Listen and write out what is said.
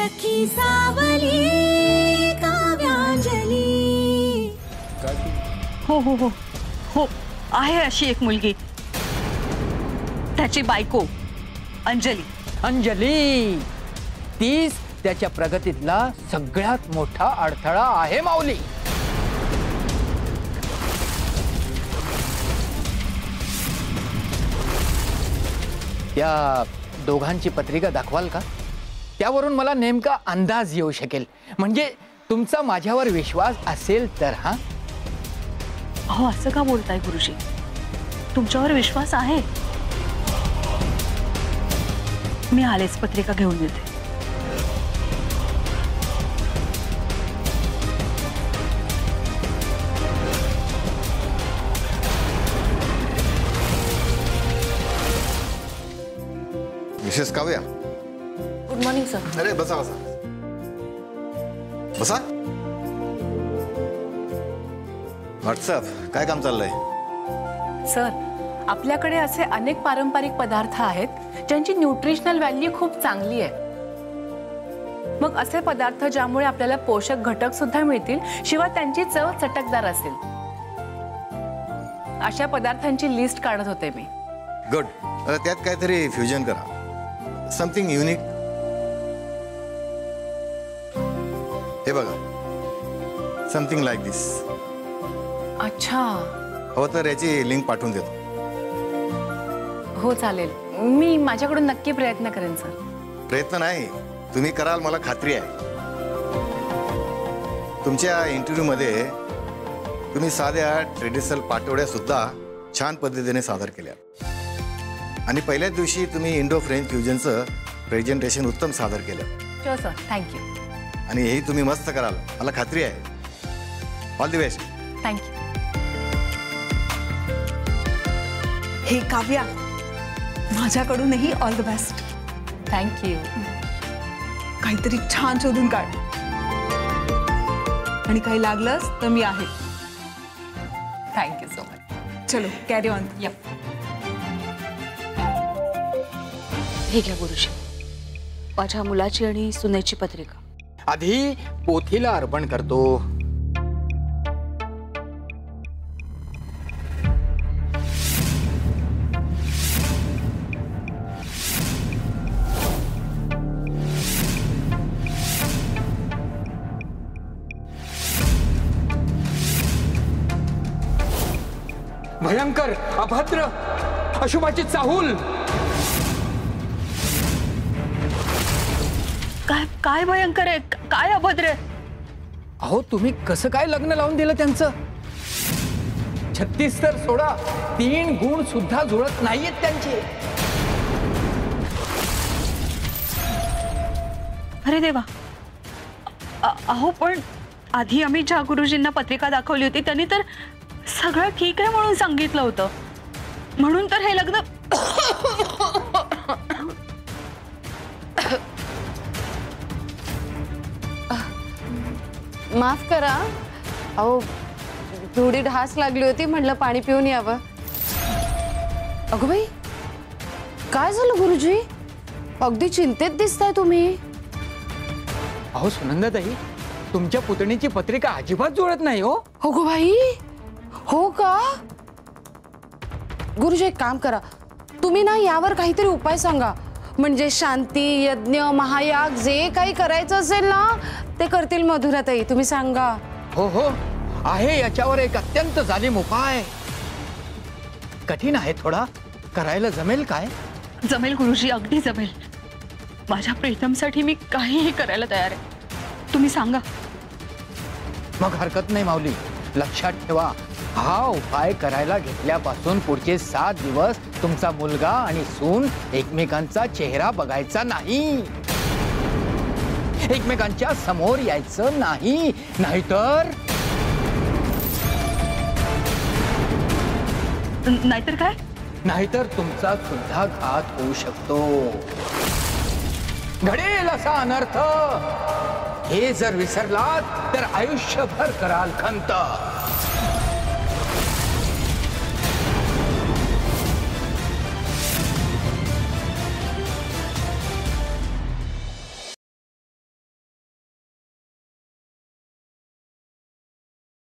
सखी सावली काव्यांजली। हो हो हो हो, आहे अशी एक मुलगी, त्याची बायको अंजली। अंजली तीच त्याच्या प्रगतीतला सगळ्यात मोठा अडथळा आहे माऊली। त्या दोघांची पत्रिका दाखवाल का? त्यावरून मला नेमका अंदाज येऊ शकेल, म्हणजे तुमचा माझ्यावर विश्वास असेल तर। हा हो, असं का बोलताय गुरुजी? तुमच्यावर विश्वास आहे। मी आलेच, पत्रिका घेऊन येते। Mrs Kavya, good morning sir. अरे बसा बसा बसा। व्हॉट्सअप काय काम चाललंय? सर, आपल्याकडे असे अनेक पारंपरिक पदार्थ आहेत ज्यांची न्यूट्रिशनल व्हॅल्यू खूप चांगली आहे। मग असे पदार्थ ज्यामुळे आपल्याला पोषक घटक सुद्धा मिळतील, शिवाय त्यांची चव चटकदार असेल, अशा पदार्थांची लिस्ट काढत होते मी। गुड। त्यात काहीतरी फ्युजन करा, समथिंग युनिक। हे बघा, समथिंग लाईक दिस। अच्छा, हो तर याची लिंक पाठवून देतो। हो चालेल, मी माझ्याकडून नक्की प्रयत्न करेन सर। प्रयत्न नाही, तुम्ही कराल मला खात्री आहे। तुमच्या इंटरव्ह्यू मध्ये तुम्ही साध्या ट्रेडिशनल पाटोड्या सुद्धा छान पद्धतीने सादर केल्या, आणि पहिल्याच दिवशी तुम्ही इंडो फ्रेंच फ्युजनचं प्रेझेंटेशन उत्तम सादर केलं। हो सर, थँक्यू। आणि हेही तुम्ही मस्त कराल, मला खात्री आहे। All the best. थँक्यू। हे काव्या, माझ्याकडूनही ऑल द बेस्ट। थँक्यू। काहीतरी छान शोधून काढ, आणि काही लागलंच तर मी आहे। Thank you so much. चलो कॅरी ऑन। यप। हे घ्या गुरुजी, माझ्या मुलाची आणि सुनेची पत्रिका। आधी पोथीला अर्पण करतो। भयंकर, अभद्र, अशुभाची चाहूल। काय काय भयंकर आहे, काय अभद्र आहे? अहो, तुम्ही कसं काय लग्न लावून दिलं त्यांचं? 36 तर सोडा, 3 गुण सुद्धा जुळत नाहीयेत त्यांचे। अरे देवा, अहो पण आधी आम्ही ज्या गुरुजींना पत्रिका दाखवली होती त्यांनी तर सगळं ठीक आहे म्हणून सांगितलं होतं, म्हणून तर हे लग्न। माफ करा, अहो थोडी ढास लागली होती, म्हटलं पाणी पिऊन यावं। अगं बाई, काय झालं गुरुजी? अगदी चिंतेत दिसताय तुम्ही। अहो सुनंदाताई, तुमच्या पुतणीची पत्रिका अजिबात जुळत नाही हो। अगो बाई, हो का? गुरुजी एक काम करा, तुम्ही ना यावर काहीतरी उपाय सांगा, म्हणजे शांती यज्ञ महायाग जे काही करायचं असेल ना ते करतील मधुराताई, तुम्ही सांगा। हो हो, आहे याच्यावर एक अत्यंत जालिम उपाय। कठीण आहे थोडा, करायला जमेल काय? जमेल गुरुजी, अगदी जमेल। माझ्या प्रीतमसाठी मी काहीही करायला तयार आहे, तुम्ही सांगा। मग हरकत नाही माऊली, लक्षात ठेवा, हा उपाय करायला घेतल्यापासून पुढचे 7 दिवस तुमचा मुलगा आणि सून एकमेकांचा चेहरा बघायचा नाही, एकमेकांच्या समोर यायचं नाही, नाहीतर नाहीतर काय? नाहीतर तुमचा सुद्धा घात होऊ शकतो, घडेल असा अनर्थ। हे जर विसरलात तर आयुष्यभर कराल खंत।